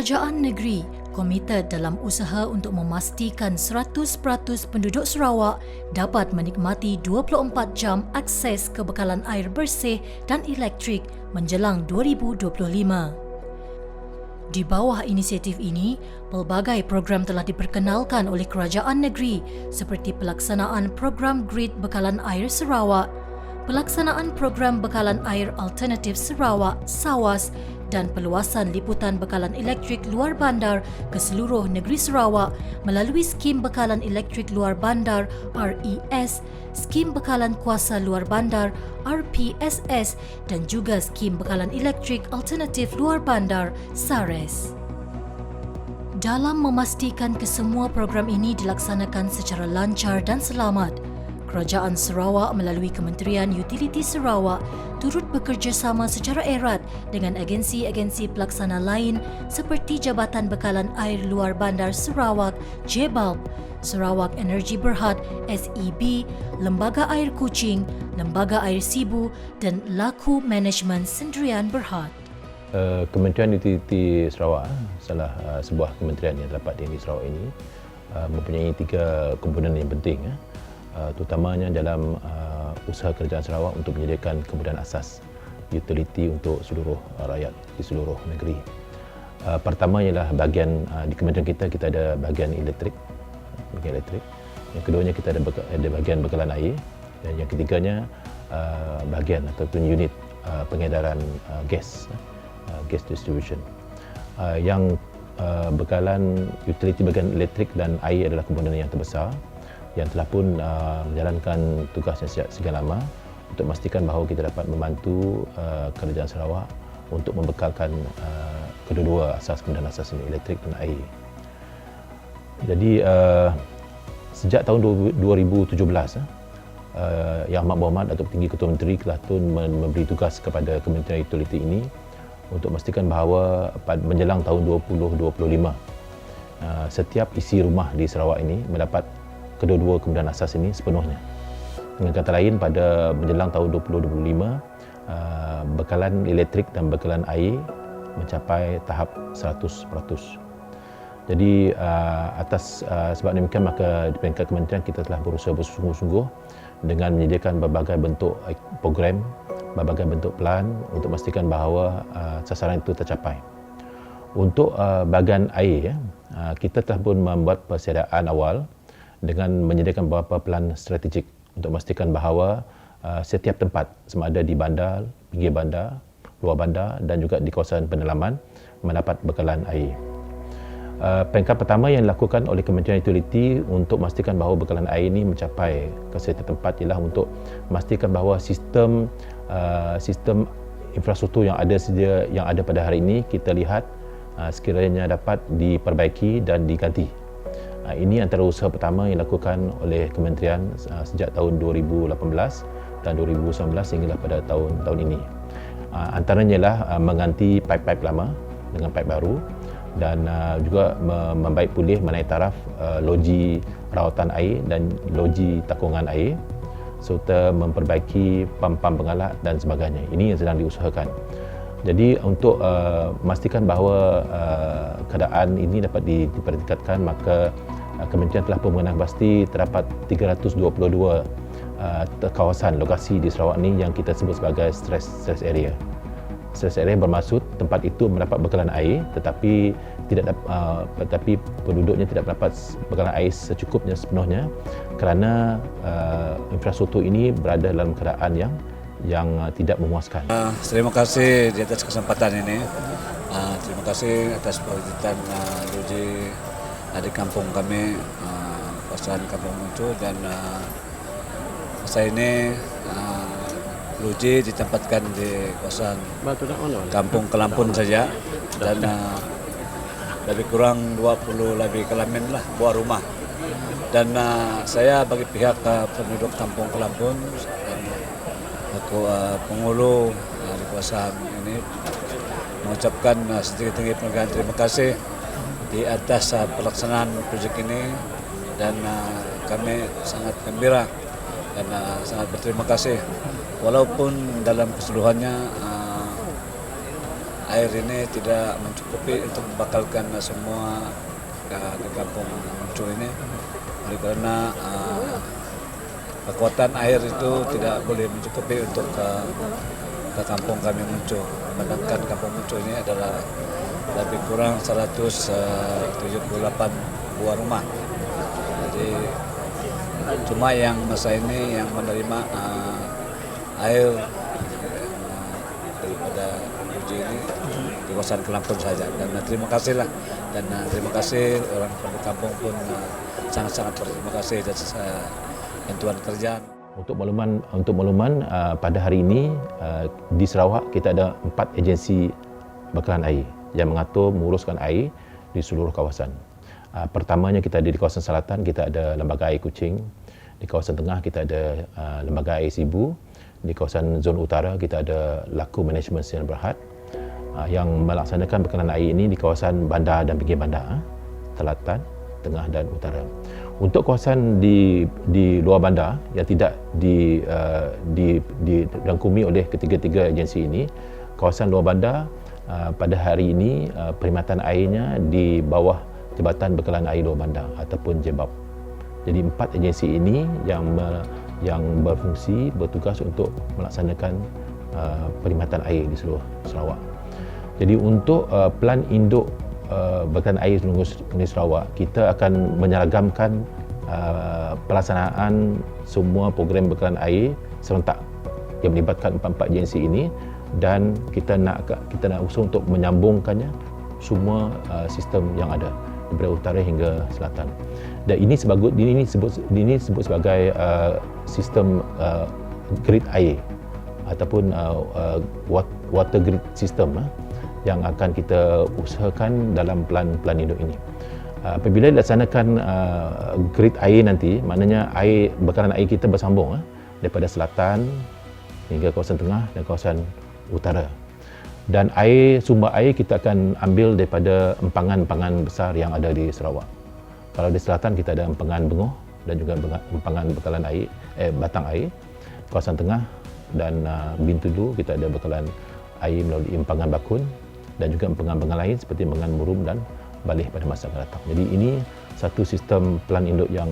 Kerajaan negeri komited dalam usaha untuk memastikan 100% penduduk Sarawak dapat menikmati 24 jam akses kebekalan air bersih dan elektrik menjelang 2025. Di bawah inisiatif ini, pelbagai program telah diperkenalkan oleh kerajaan negeri seperti pelaksanaan program Grid Bekalan Air Sarawak, pelaksanaan program Bekalan Air Alternatif Sarawak (SAWAS) dan perluasan liputan bekalan elektrik luar bandar ke seluruh negeri Sarawak melalui skim bekalan elektrik luar bandar RES, skim bekalan kuasa luar bandar RPSS dan juga skim bekalan elektrik alternatif luar bandar SARES. Dalam memastikan kesemua program ini dilaksanakan secara lancar dan selamat, Kerajaan Sarawak melalui Kementerian Utiliti Sarawak turut bekerjasama secara erat dengan agensi-agensi pelaksana lain seperti Jabatan Bekalan Air Luar Bandar Sarawak (JBALB), Sarawak Energy Berhad (SEB), Lembaga Air Kuching, Lembaga Air Sibu dan Laku Management Sendirian Berhad. Kementerian Utiliti Sarawak, salah sebuah kementerian yang terdapat di Sarawak ini, mempunyai 3 komponen yang penting, terutamanya dalam usaha kerajaan Sarawak untuk menyediakan kemudahan asas utiliti untuk seluruh rakyat di seluruh negeri. Pertama ialah bahagian di kementerian kita ada bahagian elektrik. Yang keduanya kita ada bahagian bekalan air dan yang ketiganya bahagian ataupun unit pengedaran gas distribution. Yang bekalan utiliti bahagian elektrik dan air adalah komponen yang terbesar yang telah pun menjalankan tugasnya sejak sekian lama untuk memastikan bahawa kita dapat membantu kerajaan Sarawak untuk membekalkan kedua-dua kemudahan asas ini, elektrik dan air. Jadi sejak tahun 2017 Yang Amat Berhormat Datuk Tinggi Ketua Menteri telah pun memberi tugas kepada Kementerian Utiliti ini untuk memastikan bahawa menjelang tahun 2025 setiap isi rumah di Sarawak ini mendapat kedua-dua kemudahan asas ini sepenuhnya. Dengan kata lain, pada menjelang tahun 2025, bekalan elektrik dan bekalan air mencapai tahap 100%. Jadi atas sebab demikian, maka di peringkat kementerian kita telah berusaha bersungguh-sungguh dengan menyediakan berbagai bentuk program, berbagai bentuk plan untuk memastikan bahawa sasaran itu tercapai. Untuk bahagian air, kita telah pun membuat persediaan awal dengan menyediakan beberapa plan strategik untuk memastikan bahawa setiap tempat, sama ada di bandar, pinggir bandar, luar bandar dan juga di kawasan pendalaman mendapat bekalan air. Peringkat pertama yang dilakukan oleh Kementerian Utiliti untuk memastikan bahawa bekalan air ini mencapai ke setiap tempat ialah untuk memastikan bahawa sistem infrastruktur yang ada pada hari ini kita lihat sekiranya dapat diperbaiki dan diganti. Ini antara usaha pertama yang dilakukan oleh kementerian sejak tahun 2018 dan 2019 hinggalah pada tahun ini. Antaranya ialah mengganti paip-paip lama dengan paip baru dan juga membaik pulih menaik taraf loji rawatan air dan loji takungan air serta memperbaiki pam-pam pengalak dan sebagainya. Ini yang sedang diusahakan. Jadi untuk memastikan bahawa keadaan ini dapat dipertingkatkan, maka kementerian telah pun mengenal pasti terdapat 322 kawasan lokasi di Sarawak ini yang kita sebut sebagai stress area. Stress area bermaksud tempat itu mendapat bekalan air tetapi penduduknya tidak mendapat bekalan air secukupnya sepenuhnya kerana infrastruktur ini berada dalam keadaan yang tidak memuaskan. Terima kasih di atas kesempatan ini. Terima kasih atas perwujudan Luji di kampung kami, kawasan Kampung Muncul, dan masa ini Luji ditempatkan di kawasan Kampung Kelampun saja dan lebih kurang 20 lebih kelamin lah buah rumah. Dan saya bagi pihak penduduk Kampung Kelampun aku penghulu di kawasan ini mengucapkan setinggi-tinggi penghargaan terima kasih di atas pelaksanaan proyek ini dan kami sangat gembira dan sangat berterima kasih walaupun dalam keseluruhannya air ini tidak mencukupi untuk membakalkan semua di kampung Muncu ini, oleh karena kekuatan air itu tidak boleh mencukupi untuk ke kampung kami Muncu. Sedangkan kampung Muncu ini adalah lebih kurang 178 buah rumah. Jadi cuma yang masa ini yang menerima air daripada uji ini di kawasan Kelampun saja. Dan terima kasih lah, dan terima kasih orang penduduk kampung pun sangat-sangat berterima kasih atas bantuan kerjaan. Untuk makluman pada hari ini di Sarawak kita ada 4 agensi bekalan air yang mengatur menguruskan air di seluruh kawasan. Pertamanya kita ada di kawasan selatan, kita ada Lembaga Air Kuching. Di kawasan tengah kita ada Lembaga Air Sibu. Di kawasan zon utara kita ada Laku Management Sdn Bhd yang melaksanakan bekalan air ini di kawasan bandar dan pinggir bandar, selatan, tengah dan utara. Untuk kawasan di luar bandar yang tidak dirangkumi oleh ketiga-tiga agensi ini, kawasan luar bandar pada hari ini perkhidmatan airnya di bawah Jabatan Bekalan Air Luar Bandar ataupun JBAB. Jadi 4 agensi ini yang berfungsi, bertugas untuk melaksanakan perkhidmatan air di seluruh Sarawak. Jadi untuk pelan induk bekalan air seluruh Sarawak, kita akan menyeragamkan pelaksanaan semua program bekalan air serentak yang melibatkan 4 agensi ini, dan kita nak usaha untuk menyambungkannya semua sistem yang ada dari utara hingga selatan. Dan ini disebut sebagai sistem grid air ataupun water grid system yang akan kita usahakan dalam plan induk ini. Apabila dilaksanakan grid air nanti, maknanya bekalan air kita bersambung daripada selatan hingga kawasan tengah dan kawasan utara. Dan sumber air kita akan ambil daripada empangan-empangan besar yang ada di Sarawak. Kalau di selatan kita ada empangan Bengoh dan juga empangan bekalan air, batang air. Kawasan tengah dan Bintulu kita ada bekalan air melalui empangan Bakun, dan juga empangan-empangan lain seperti empangan Murum dan Balih pada masa akan datang. Jadi ini satu sistem pelan induk yang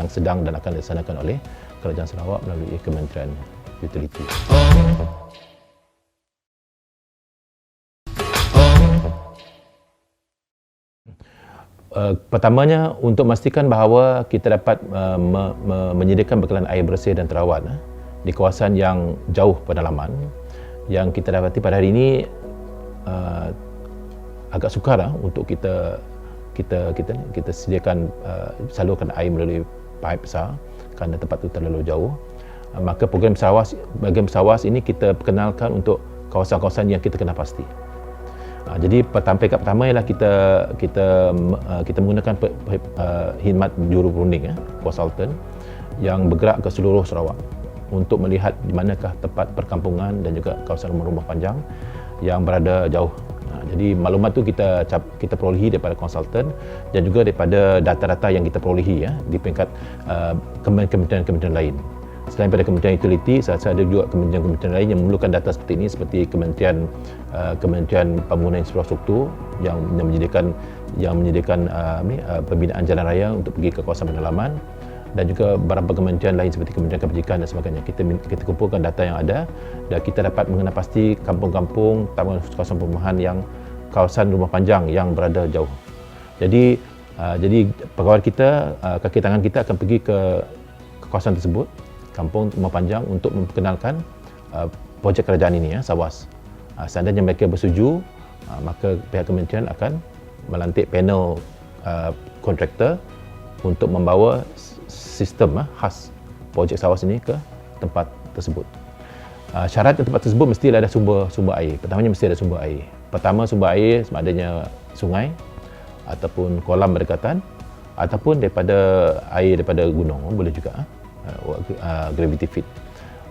sedang dan akan dilaksanakan oleh Kerajaan Sarawak melalui Kementerian Utiliti. Pertamanya, untuk memastikan bahawa kita dapat menyediakan bekalan air bersih dan terawat di kawasan yang jauh pedalaman, yang kita dapati pada hari ini agak sukar untuk kita sediakan salurkan air melalui paip besar kerana tempat itu terlalu jauh. Maka program Sawas ini kita perkenalkan untuk kawasan-kawasan yang kita kenal pasti. Jadi peringkat pertama ialah kita menggunakan khidmat juru runding, konsultan yang bergerak ke seluruh Sarawak untuk melihat di manakah tempat perkampungan dan juga kawasan rumah-rumah panjang yang berada jauh. Jadi maklumat tu kita perolehi daripada konsultan dan juga daripada data-data yang kita perolehi di peringkat kementerian-kementerian lain. Selain pada Kementerian Utiliti, saya ada juga kementerian-kementerian lain yang memerlukan data seperti ini, seperti Kementerian Pembangunan Infrastruktur yang menyediakan pembinaan jalan raya untuk pergi ke kawasan pedalaman, dan juga beberapa kementerian lain seperti Kementerian Kebajikan dan sebagainya. Kita kumpulkan data yang ada dan kita dapat mengenal pasti kampung-kampung, kawasan perumahan yang kawasan rumah panjang yang berada jauh. Jadi pegawai kita, kaki tangan kita akan pergi ke kawasan tersebut, kampung rumah panjang, untuk memperkenalkan projek kerajaan ini, Sawas. Seandainya mereka bersetuju, maka pihak kementerian akan melantik panel kontraktor untuk membawa sistem khas projek Sawas ini ke tempat tersebut. Syarat tempat tersebut mesti ada sumber air. Pertamanya mesti ada sumber air. Pertama, sumber air sama adanya sungai ataupun kolam berdekatan, ataupun air daripada gunung boleh juga. Gravity feed.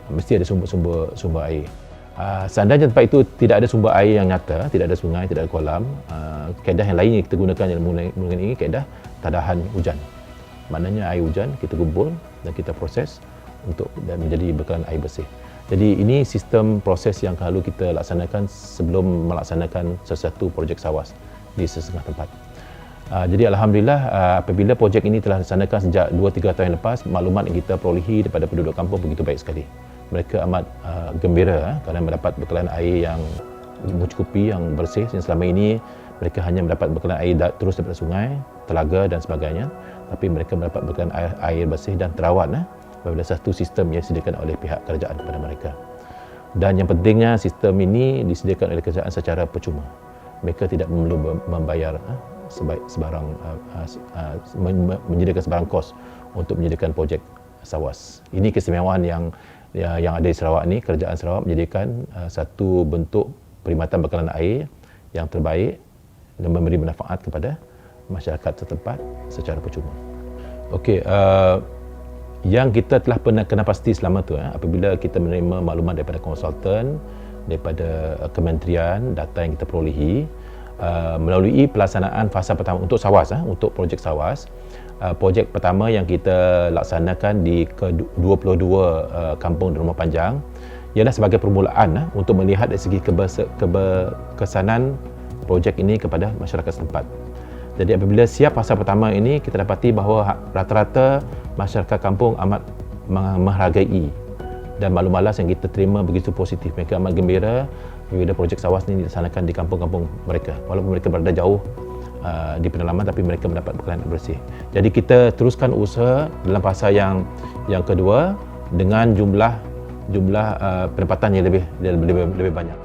Mesti ada sumber air. Seandainya tempat itu tidak ada sumber air yang nyata, tidak ada sungai, tidak ada kolam, kaedah yang lain yang kita gunakan yang menggunakan ini kaedah tadahan hujan. Maknanya air hujan kita kumpul dan kita proses dan menjadi bekalan air bersih. Jadi ini sistem proses yang selalu kita laksanakan sebelum melaksanakan sesuatu projek SAWAS di setengah tempat. Jadi alhamdulillah apabila projek ini telah dilaksanakan sejak 2-3 tahun lepas, maklumat yang kita perolehi daripada penduduk kampung begitu baik sekali. Mereka amat gembira kerana mendapat bekalan air yang mencukupi, yang bersih. Yang selama ini mereka hanya mendapat bekalan air terus daripada sungai, telaga dan sebagainya, tapi mereka mendapat bekalan air bersih dan terawat apabila satu sistem yang disediakan oleh pihak kerajaan kepada mereka. Dan yang pentingnya sistem ini disediakan oleh kerajaan secara percuma. Mereka tidak perlu membayar sebarang menyediakan sebarang kos untuk menyediakan projek SAWAS. Ini keistimewaan yang ada di Sarawak ni. Kerajaan Sarawak menyediakan satu bentuk perkhidmatan bekalan air yang terbaik dan memberi manfaat kepada masyarakat setempat secara percuma. Okey, yang kita telah pernah kena pasti selama tu apabila kita menerima maklumat daripada konsultan, daripada kementerian, data yang kita perolehi melalui pelaksanaan fasa pertama untuk SAWAS, untuk projek SAWAS. Projek pertama yang kita laksanakan di ke-22 kampung di Rumah Panjang ialah sebagai permulaan untuk melihat dari segi keberkesanan projek ini kepada masyarakat setempat. Jadi apabila siap fasa pertama ini, kita dapati bahawa rata-rata masyarakat kampung amat menghargai dan maklum-malas yang kita terima begitu positif. Mereka amat gembira apabila projek SAWAS ini dilaksanakan di kampung-kampung mereka. Walaupun mereka berada jauh di pedalaman, tapi mereka mendapat bekalan bersih. Jadi kita teruskan usaha dalam fasa yang kedua dengan jumlah penempatan yang lebih banyak.